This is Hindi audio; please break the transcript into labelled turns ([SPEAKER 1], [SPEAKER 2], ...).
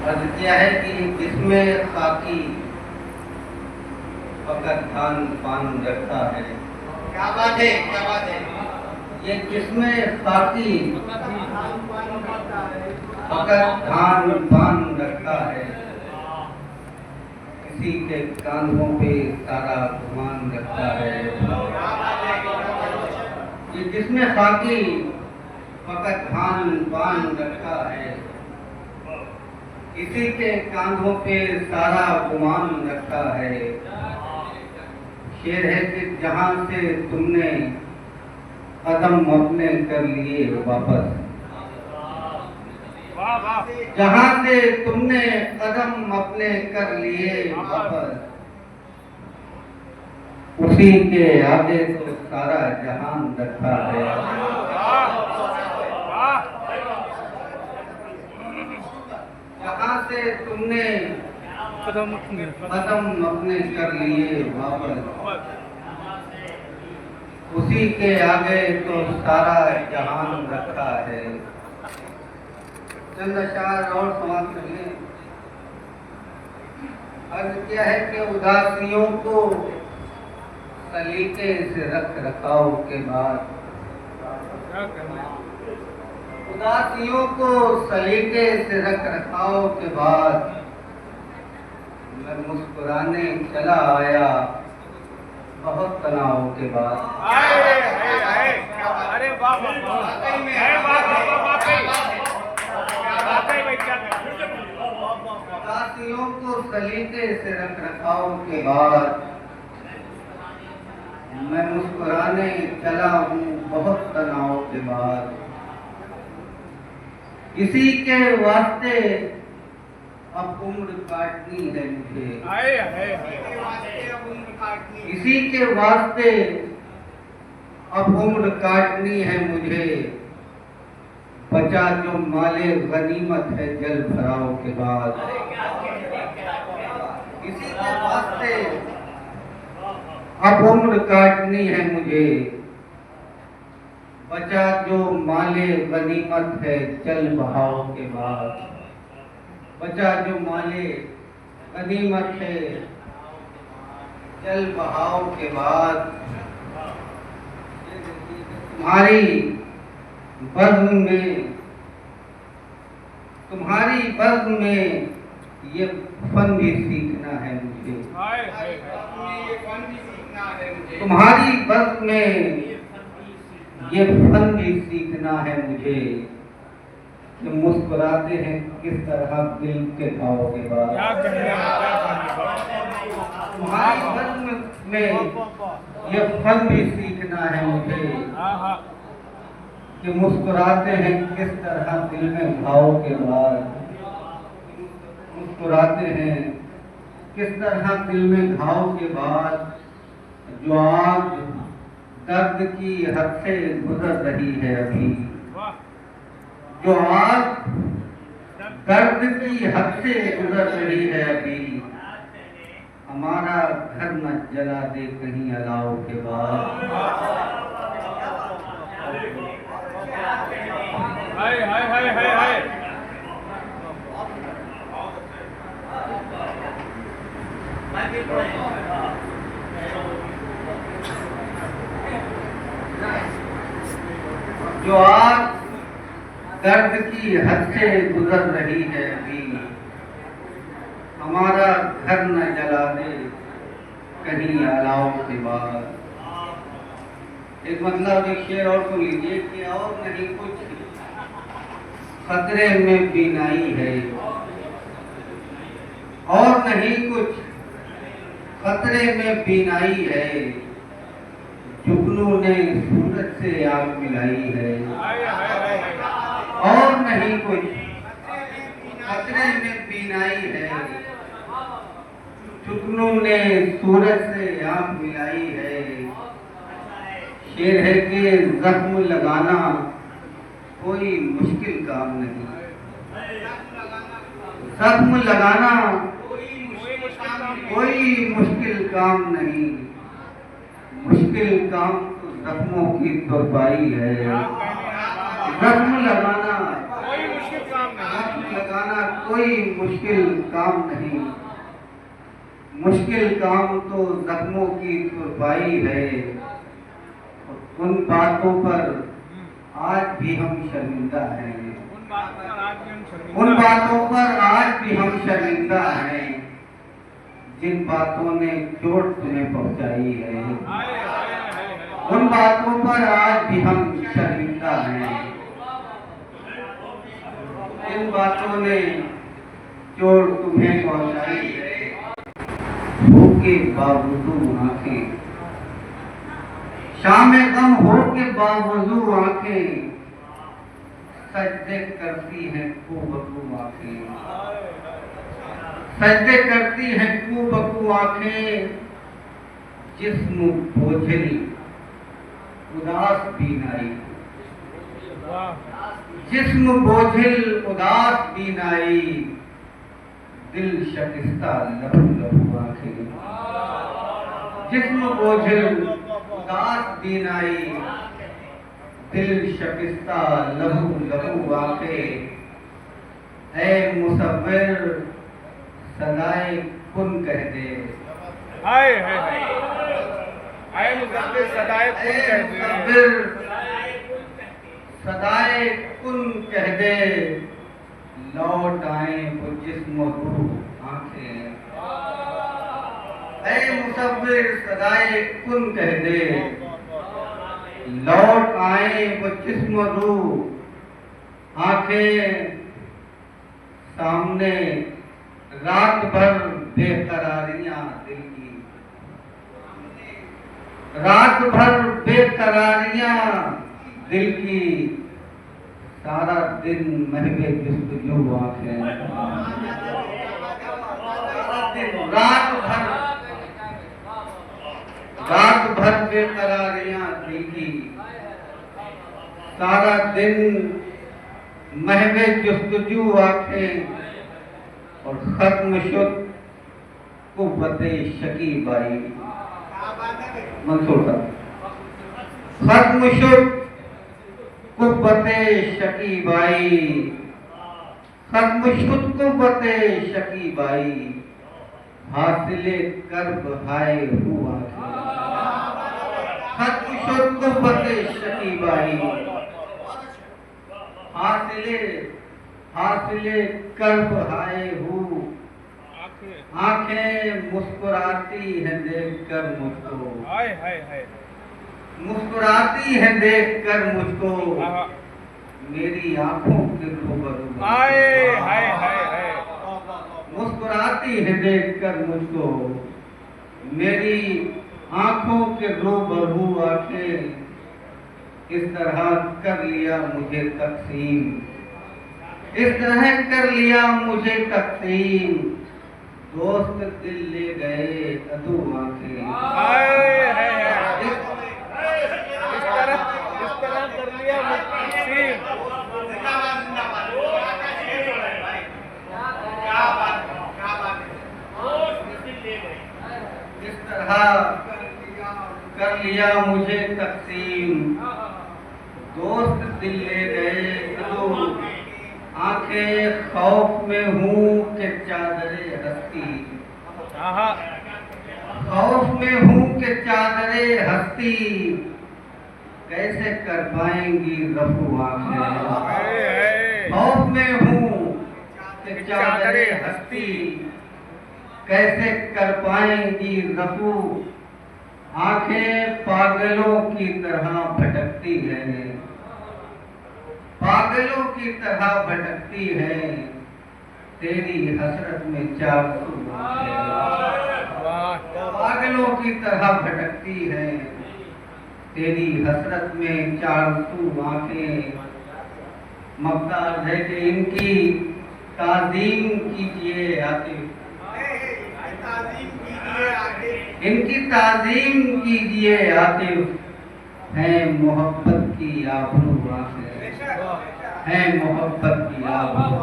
[SPEAKER 1] अर्ज किया है कि जिसमें खाकी फकत धान पान रखा है।
[SPEAKER 2] क्या बात है, क्या बात है।
[SPEAKER 1] ये जिसमें खाकी फकत धान पान रखा है, किसी के कांधों पे सारा गुमान रखा है। ये जिसमें खाकी फकत धान पान रखा है, किसी के कांधों पे सारा गुमान रखा है। शेर है कि जहां से तुमने कदम अपने कर लिए वापस, जहां से तुमने कदम अपने कर लिए वापस, उसी के आगे तो सारा जहान रखा है। जहां से तुमने कदम अपने कर लिए वापस, उसी के आगे तो सारा जहान रखा है। चंद अशार और समाप्त कर लें। अर्ज किया है कि उदासियों को सलीके से रख रखाव के बाद, उदासियों को सलीके से रख रखाव के बाद, मैं मुस्कुराने चला आया बहुत तनाव के बाद।
[SPEAKER 2] अरे वाह,
[SPEAKER 1] उदासियों को सलीके से रख रखाव के बाद, मैं मुस्कुराने चला हूँ बहुत तनाव के बाद। इसी के वास्ते अब उम्र काटनी है मुझे, इसी के वास्ते अब उम्र काटनी है मुझे। बचा जो माले गनीमत है जल भराव के बाद। इसी के वास्ते अब उम्र काटनी है मुझे। बचा जो माले गनीमत है जल बहाव के बाद। बचा जो माले गनीमत है जल बहाव के बाद। तुम्हारी बज़्म में ये फन भी सीखना है मुझे। तुम्हारी बज़्म में ये फन भी सीखना है मुझे, कि मुस्कुराते हैं किस तरह दिल के घाव के बाद। तुम्हारी बज़्म में ये फन भी सीखना है मुझे, कि मुस्कुराते हैं किस तरह दिल में घाव के बाद। मुस्कुराते हैं किस तरह दिल में घाव के बाद। जो आग दर्द की हद से गुजर रही है अभी, जो आग दर्द की हद से गुजर रही है अभी। हमारा घर न जला दे कहीं अलाव के बाद।
[SPEAKER 2] हाय हाय हाय हाय हाय।
[SPEAKER 1] जो आग दर्द की हद से गुजर रही है अभी। हमारा घर न जला दे कहीं अलाव के बाद। एक मतलब एक शेर और को लीजिए कि और नहीं कुछ खतरे में बीनाई है, और नहीं कुछ खतरे में बीनाई है। जुगनू ने सूरज से आग मिलाई है, और नहीं कुछ खतरे में बीनाई है। जुगनू ने सूरज से आग मिलाई है। शेर है कि जख्म लगाना कोई मुश्किल काम नहीं। जख्म लगाना कोई मुश्किल काम नहीं। मुश्किल काम तो जख्मों की तुरपाई है। जख्म लगाना
[SPEAKER 2] कोई मुश्किल काम नहीं।
[SPEAKER 1] जख्म लगाना कोई मुश्किल काम नहीं, मुश्किल काम तो जख्मों की तुरपाई है। उन बातों पर आज भी हम शर्मिंदा हैं, उन बातों पर आज भी हम शर्मिंदा हैं, जिन बातों ने चोट तुम्हें पहुंचाई है। उन बातों पर आज भी हम शर्मिंदा हैं, जिन बातों ने चोट तुम्हें पहुंचाई है। हो के बावजूद आंखें, शाम गम हो के बावजूद आंखें सजदे करती हैं खूबकू आंखें, सजदे करती हैं खूबकू आंखें। जिस्म बोझिल उदास बीनाई, जिस्म बोझिल उदास बीनाई, दिल शकिस्ता लहू लहू आंखें। जिस्म बोझिल उदास बीनाई, दिल शकिस्ता लहू लहू आंखें। ऐ मुसव्विर सदाए कुन कह दे,
[SPEAKER 2] हाय हाय हाय, ऐ मुसव्विर सदाए कुन कह दे,
[SPEAKER 1] मुसव्विर सदाए कुन कह दे। लौट आए वो जिस्म रूह आंखें, ऐ मुसव्विर सदाए कुन कह दे। लौट आए वो जिस्म रूह आंखें। सामने रात भर बेकरारियां दिल की, रात भर बेकरारियां दिल की। सारा दिन महवे जुस्तजू आंखें, रात भर बेकरारियां दिल की। सारा दिन महवे जुस्तजू आंखें। और खत्म शुद कुव्वते शकीबाई, मंसूर साहब, खत्म शुद कुव्वते शकीबाई, खत्म शुद कुव्वते शकीबाई। हासिले कर्ब हाय हुआ, खत्म शुद कुव्वते शकीबाई। हासिले कर्ब हाय हूँ। आंखें मुस्कुराती हैं देखकर मुझको,
[SPEAKER 2] हाय हाय हाय,
[SPEAKER 1] मुस्कुराती हैं देखकर मुझको। मेरी आंखों के रूबरू,
[SPEAKER 2] हाय हाय हाय हाय,
[SPEAKER 1] मुस्कुराती हैं देखकर मुझको। मेरी आंखों के रूबरू आंखें। इस तरह कर लिया मुझे तकसीम, इस तरह कर लिया मुझे तकसीम। दोस्त दिल ले गए अदू आंखें,
[SPEAKER 2] इस तरह कर लिया मुझे तकसीम।
[SPEAKER 1] इस तरह कर लिया मुझे तकसीम। दोस्त दिल ले गए अदू आंखें। खौफ में हूँ कि चादरे हस्ती, खौफ में हूँ कि चादरे हस्ती। कैसे कर पाएंगी रफू आंखें। खौफ में हूँ कि चादरे हस्ती। कैसे कर पाएंगी रफू आंखें। पागलों की तरह भटकती है, पागलों की तरह भटकती है। तेरी हसरत में चाकू पागलों की तरह भटकती है। तेरी हसरत में चाकू आंखें। मकतार है कि इनकी ताज़ीम कीजिए आतिफ, इनकी ताज़ीम कीजिए आतिफ। है मोहब्बत की आबरू आंखें, है मोहब्बत की आबरू।